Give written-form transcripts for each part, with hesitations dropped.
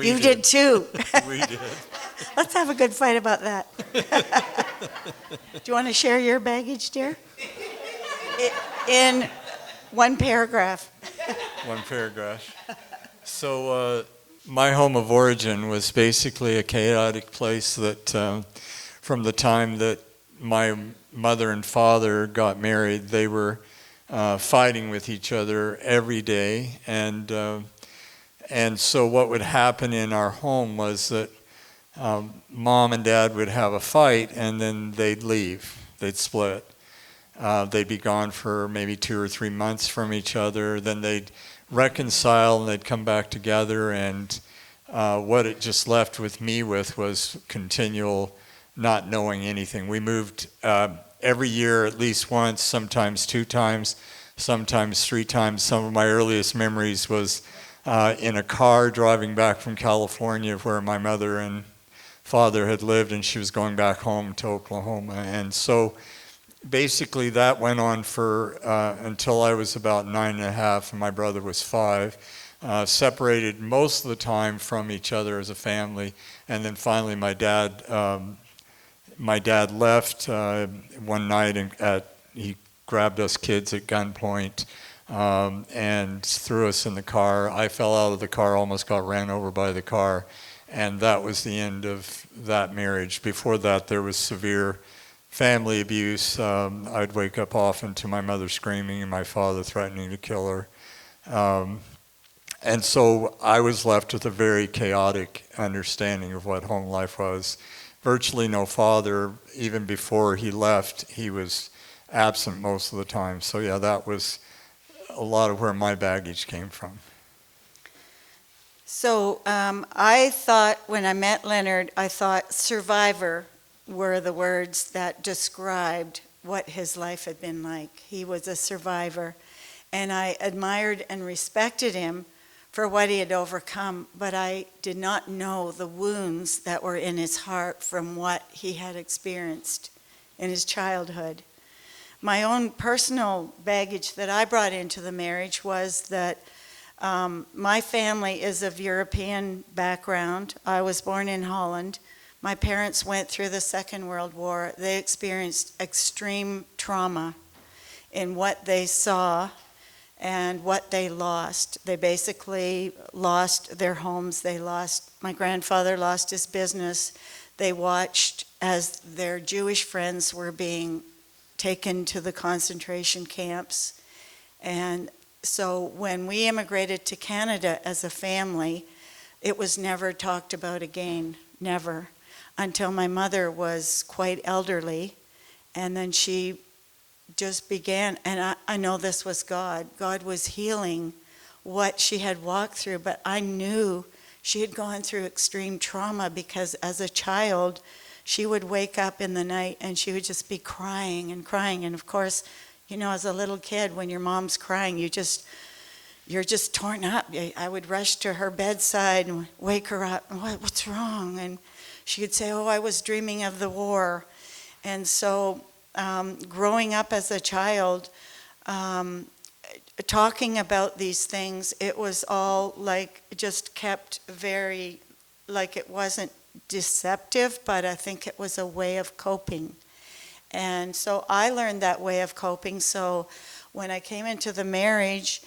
You did too. We did. Let's have a good fight about that. Do you want to share your baggage, dear? In one paragraph. One paragraph. So my home of origin was basically a chaotic place that from the time that my mother and father got married, they were fighting with each other every day. And so what would happen in our home was that mom and dad would have a fight and then they'd leave. They'd split. They'd be gone for maybe 2 or 3 months from each other. Then they'd reconcile and they'd come back together. And what it just left with me with was continual not knowing anything. We moved every year at least once, sometimes 2 times, sometimes 3 times. Some of my earliest memories was in a car driving back from California where my mother and father had lived, and she was going back home to Oklahoma. And so basically that went on for until I was about 9.5 and my brother was 5. Separated most of the time from each other as a family. And then finally my dad left one night he grabbed us kids at gunpoint and threw us in the car. I fell out of the car, almost got ran over by the car, and that was the end of that marriage. Before that, there was severe family abuse. I'd wake up often to my mother screaming and my father threatening to kill her. And so I was left with a very chaotic understanding of what home life was. Virtually no father. Even before he left, he was absent most of the time. So yeah, that was a lot of where my baggage came from. So I thought, when I met Leonard, I thought survivor were the words that described what his life had been like. He was a survivor. And I admired and respected him for what he had overcome, but I did not know the wounds that were in his heart from what he had experienced in his childhood. My own personal baggage that I brought into the marriage was that my family is of European background. I was born in Holland. My parents went through the Second World War. They experienced extreme trauma in what they saw and what they lost. They basically lost their homes. My grandfather lost his business. They watched as their Jewish friends were being taken to the concentration camps. And so when we immigrated to Canada as a family, it was never talked about again, never, until my mother was quite elderly. And then she just began, and I know this was God. God was healing what she had walked through, but I knew she had gone through extreme trauma because as a child, she would wake up in the night and she would just be crying and crying. And of course, you know, as a little kid, when your mom's crying, you're just torn up. I would rush to her bedside and wake her up. What's wrong? And she would say, I was dreaming of the war. And so growing up as a child, talking about these things, it was all like just kept very, like it wasn't deceptive, but I think it was a way of coping. And so I learned that way of coping. So when I came into the marriage,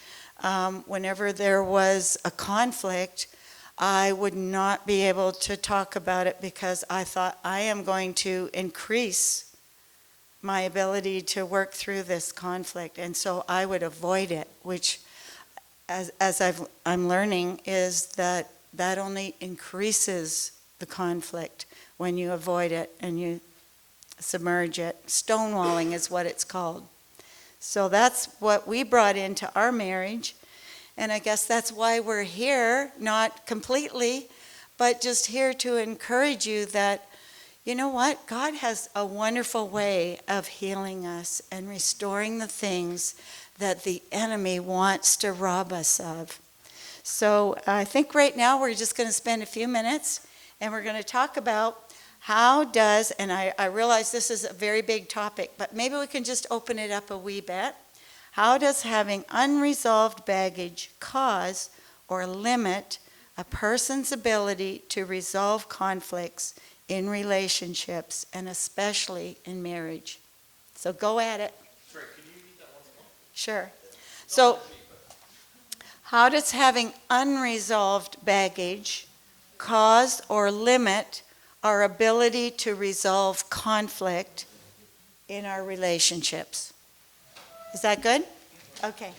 whenever there was a conflict, I would not be able to talk about it because I thought I am going to increase my ability to work through this conflict. And so I would avoid it, which as I'm learning is that only increases the conflict when you avoid it and you submerge it. Stonewalling is what it's called. So that's what we brought into our marriage. And I guess that's why we're here, not completely, but just here to encourage you that, you know what? God has a wonderful way of healing us and restoring the things that the enemy wants to rob us of. So I think right now we're just going to spend a few minutes and we're going to talk about how does, and I realize this is a very big topic, but maybe we can just open it up a wee bit. How does having unresolved baggage cause or limit a person's ability to resolve conflicts in relationships and especially in marriage. So go at it. Sorry, could you read that once more? Sure. So, how does having unresolved baggage cause or limit our ability to resolve conflict in our relationships? Is that good? Okay.